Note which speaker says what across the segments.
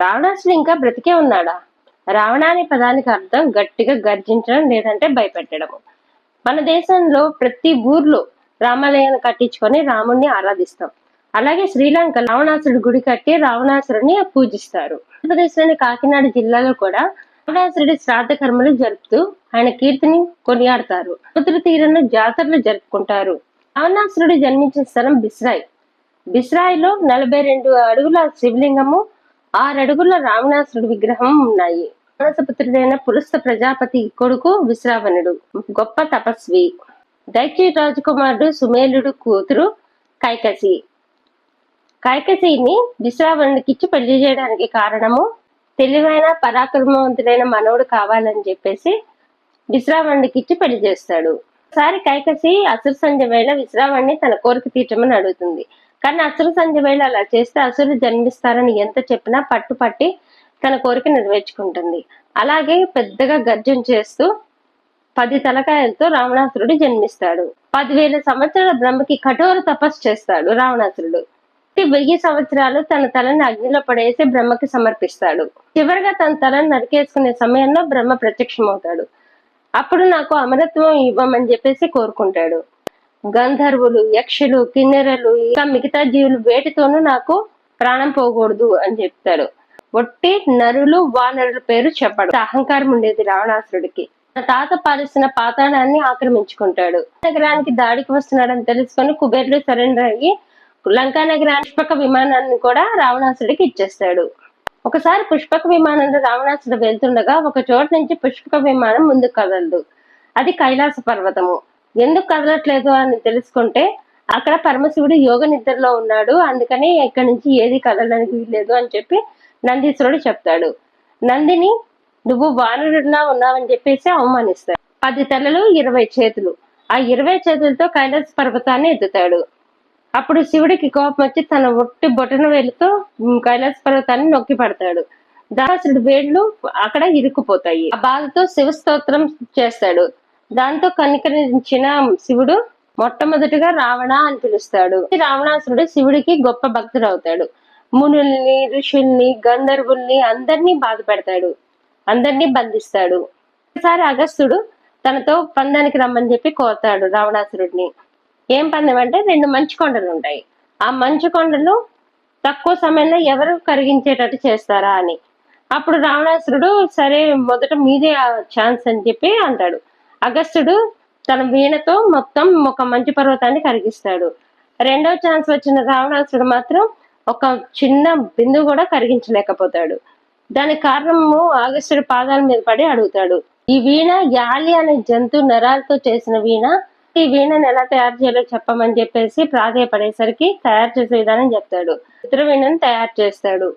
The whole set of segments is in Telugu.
Speaker 1: రావణాసుడు ఇంకా బ్రతికే ఉన్నాడా? రావణ అనే పదానికి అర్థం గట్టిగా గర్జించడం లేదంటే భయపెట్టడం. మన దేశంలో ప్రతి ఊర్లో రామాలయాన్ని కట్టించుకొని రాముణ్ణి ఆరాధిస్తాం. అలాగే శ్రీలంక రావణాసుడి గుడి కట్టి రావణాసురుని పూజిస్తారు. ఆంధ్రప్రదేశ్లోని కాకినాడ జిల్లాలో కూడా రావణాసురుడి శ్రాద్ధ కర్మలు జరుపుతూ ఆయన కీర్తిని కొనియాడతారు. సముద్ర తీరంలో జాతరలు జరుపుకుంటారు. రావణాసురుడు జన్మించిన స్థలం బిస్రాయి. బిస్రాయిలో 42 అడుగుల శివలింగము, 6 అడుగుల రావణాసురుడి విగ్రహం ఉన్నాయి. మానసపుత్రుడైన పులస్త ప్రజాపతి కొడుకు విశ్రావణుడు గొప్ప తపస్వి. దైత్య రాజకుమారుడు సుమేలుడు కూతురు కైకసి. కైకసిని విశ్రావణుడికిచ్చి పెళ్లి చేయడానికి కారణము తెలివైన పరాక్రమవంతుడైన మనవుడు కావాలని చెప్పేసి విశ్రావణుడికిచ్చి పెళ్లి చేస్తాడు. ఒకసారి కైకసి అసుర సంధ్య వేళ విశ్రావణ్ణి తన కోరిక తీర్చమని అడుగుతుంది. కానీ అసుర సంధ్య వేళ అలా చేస్తే అసురులు జన్మిస్తారని ఎంత చెప్పినా పట్టుపట్టి తన కోరిక నెరవేర్చుకుంటుంది. అలాగే పెద్దగా గర్జన చేస్తూ 10 తలకాయలతో రావణాసురుడు జన్మిస్తాడు. 10,000 సంవత్సరాల బ్రహ్మకి కఠోర తపస్సు చేస్తాడు రావణాసురుడు. 1000 సంవత్సరాలు తన తలని అగ్నిలో పడేసి బ్రహ్మకి సమర్పిస్తాడు. చివరిగా తన తలను నరికేసుకునే సమయంలో బ్రహ్మ ప్రత్యక్షమవుతాడు. అప్పుడు నాకు అమరత్వం ఇవ్వమని చెప్పేసి కోరుకుంటాడు. గంధర్వులు, యక్షులు, కిన్నెరలు ఇంకా మిగతా జీవులు వేటితోనూ నాకు ప్రాణం పోకూడదు అని చెప్తాడు. ఒట్టి నరులు వానరుల పేరు చెప్పడు. అహంకారం ఉండేది రావణాసురుడికి. తన తాత పాలిస్తున్న పాతాళాన్ని ఆక్రమించుకుంటాడు. నగరానికి దాడికి వస్తున్నాడని తెలుసుకొని కుబేరుడు సరెండర్ అయ్యి లంకా నగరానికి పుష్పక విమానాన్ని కూడా రావణాసుడికి ఇచ్చేస్తాడు. ఒకసారి పుష్పక విమానంలో రావణాసుడు వెళ్తుండగా ఒక చోటు నుంచి పుష్పక విమానం ముందుకు కదలదు. అది కైలాస పర్వతము. ఎందుకు కదలట్లేదు అని తెలుసుకుంటే అక్కడ పరమశివుడు యోగ నిద్రలో ఉన్నాడు, అందుకని ఇక్కడి నుంచి ఏది కదలడానికి వీల్లేదు అని చెప్పి నందీశ్వరుడు చెప్తాడు. నందిని నువ్వు వానరుడిలా ఉన్నావని చెప్పేసి అవమానిస్తాడు. 10 తలలు 20 చేతులు. ఆ 20 చేతులతో కైలాస పర్వతాన్ని ఎత్తుతాడు. అప్పుడు శివుడికి కోపం వచ్చి తన ఒట్టి బొటన వేలుతో కైలాస పర్వతాన్ని నొక్కి పడతాడు. దాసుడి వేళ్లు అక్కడ ఇరుక్కుపోతాయి. ఆ బాధతో శివ స్తోత్రం చేస్తాడు. దాంతో కనికరించిన శివుడు మొట్టమొదటిగా రావణ అని పిలుస్తాడు. రావణాసురుడు శివుడికి గొప్ప భక్తుడు అవుతాడు. మునుల్ని, ఋషుల్ని, గంధర్వుల్ని అందరినీ బాధ పెడతాడు, అందరినీ బంధిస్తాడు. ఒకసారి అగస్త్యుడు తనతో పందానికి రమ్మని చెప్పి కోరుతాడు రావణాసురుడిని. ఏం పందెం అంటే 2 మంచు కొండలు ఉంటాయి. ఆ మంచు కొండలు తక్కువ సమయంలో ఎవరు కరిగించేటట్టు చేస్తారా అని. అప్పుడు రావణాసురుడు సరే మొదట మీదే ఆ ఛాన్స్ అని చెప్పి అంటాడు. అగస్త్యుడు తన వీణతో మొత్తం ఒక మంచు పర్వతాన్ని కరిగిస్తాడు. రెండవ ఛాన్స్ వచ్చిన రావణాసురుడు మాత్రం ఒక చిన్న బిందువు కూడా కరిగించలేకపోతాడు. దానికి కారణము అగస్త్యుడి పాదాల మీద పడి అడుగుతాడు. ఈ వీణ యాలి అనే జంతు నరాలతో చేసిన వీణ. ఈ వీణను ఎలా తయారు చేయాలో చెప్పమని చెప్పేసి ప్రాధేయపడేసరికి తయారు చేసే విధానం చెప్తాడు. ఉత్తర వీణను తయారు చేస్తాడు.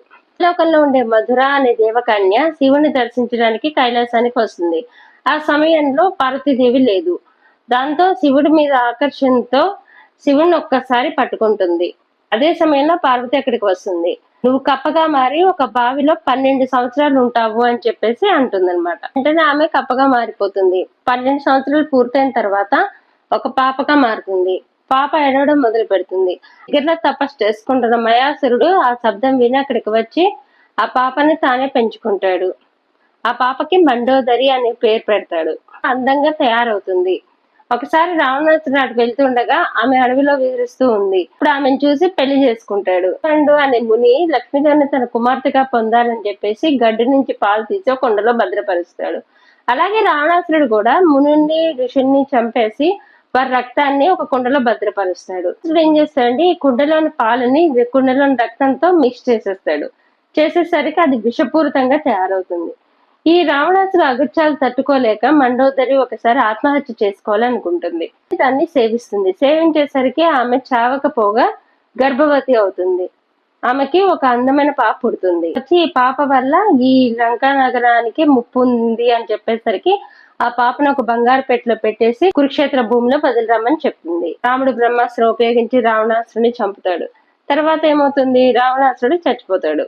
Speaker 1: లోకంలో ఉండే మధుర అనే దేవకన్య శివుని దర్శించడానికి కైలాసానికి వస్తుంది. ఆ సమయంలో పార్వతీదేవి లేదు. దాంతో శివుడి మీద ఆకర్షణతో శివుని ఒక్కసారి పట్టుకుంటుంది. అదే సమయంలో పార్వతి అక్కడికి వస్తుంది. నువ్వు కప్పగా మారి ఒక బావిలో 12 సంవత్సరాలు ఉంటావు అని చెప్పేసి అంటుందన్నమాట. వెంటనే ఆమె కప్పగా మారిపోతుంది. 12 సంవత్సరాలు పూర్తయిన తర్వాత ఒక పాపగా మారుతుంది. పాప ఏడవడం మొదలు పెడుతుంది. దగ్గరలో తపస్సు చేసుకుంటున్న మయాసురుడు ఆ శబ్దం విని అక్కడికి వచ్చి ఆ పాపని తానే పెంచుకుంటాడు. ఆ పాపకి మండోదరి అనే పేరు పెడతాడు. అందంగా తయారవుతుంది. ఒకసారి రావణాసురుడు అటు వెళ్తుండగా ఆమె అడవిలో విహరిస్తూ ఉంది. ఇప్పుడు ఆమెను చూసి పెళ్లి చేసుకుంటాడు. మండు అనే ముని లక్ష్మీదేవిని తన కుమార్తెగా పొందాలని చెప్పేసి గడ్డి నుంచి పాలు తీసి ఒక కుండలో భద్రపరుస్తాడు. అలాగే రావణాసురుడు కూడా మునుల్ని, ఋషుల్ని చంపేసి వారి రక్తాన్ని ఒక కుండలో భద్రపరుస్తాడు. అసలు ఏం చేస్తాడంటే ఈ కుండలోని పాలని కుండలోని రక్తంతో మిక్స్ చేసేస్తాడు. చేసేసరికి అది విషపూరితంగా తయారవుతుంది. ఈ రావణాసురు అగత్యాలు తట్టుకోలేక మండోదరి ఒకసారి ఆత్మహత్య చేసుకోవాలనుకుంటుంది. దాన్ని సేవిస్తుంది. సేవించేసరికి ఆమె చావకపోగా గర్భవతి అవుతుంది. ఆమెకి ఒక అందమైన పాప పుడుతుంది. వచ్చి ఈ పాప వల్ల ఈ లంకా నగరానికి ముప్పు ఉంది అని చెప్పేసరికి ఆ పాపను ఒక బంగారు పెట్టెలో పెట్టేసి కురుక్షేత్ర భూమిలో బదిలిరమ్మని చెప్తుంది. రాముడు బ్రహ్మాస్త్రం ఉపయోగించి రావణాసురుని చంపుతాడు. తర్వాత ఏమవుతుంది, రావణాసురుడు చచ్చిపోతాడు.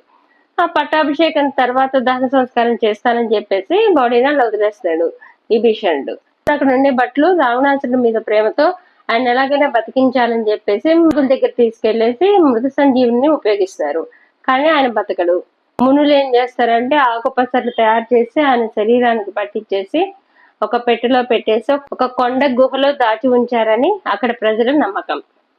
Speaker 1: ఆ పట్టాభిషేకం తర్వాత దహన సంస్కారం చేస్తానని చెప్పేసి బాడీని వదిలేస్తాడు ఈ భీషణుడు. అక్కడ ఉండే భట్లు రావణాసురుడి మీద ప్రేమతో ఆయన ఎలాగైనా బతికించాలని చెప్పేసి మృగుల దగ్గర తీసుకెళ్లేసి మృత సంజీవుని ఉపయోగిస్తారు. కానీ ఆయన బతకడు. మునులు ఏం చేస్తారంటే ఆకుపసర్లు తయారు చేసి ఆయన శరీరానికి పట్టించేసి ఒక పెట్టెలో పెట్టేసి ఒక కొండ గుహలో దాచి ఉంచారని అక్కడ ప్రజల నమ్మకం.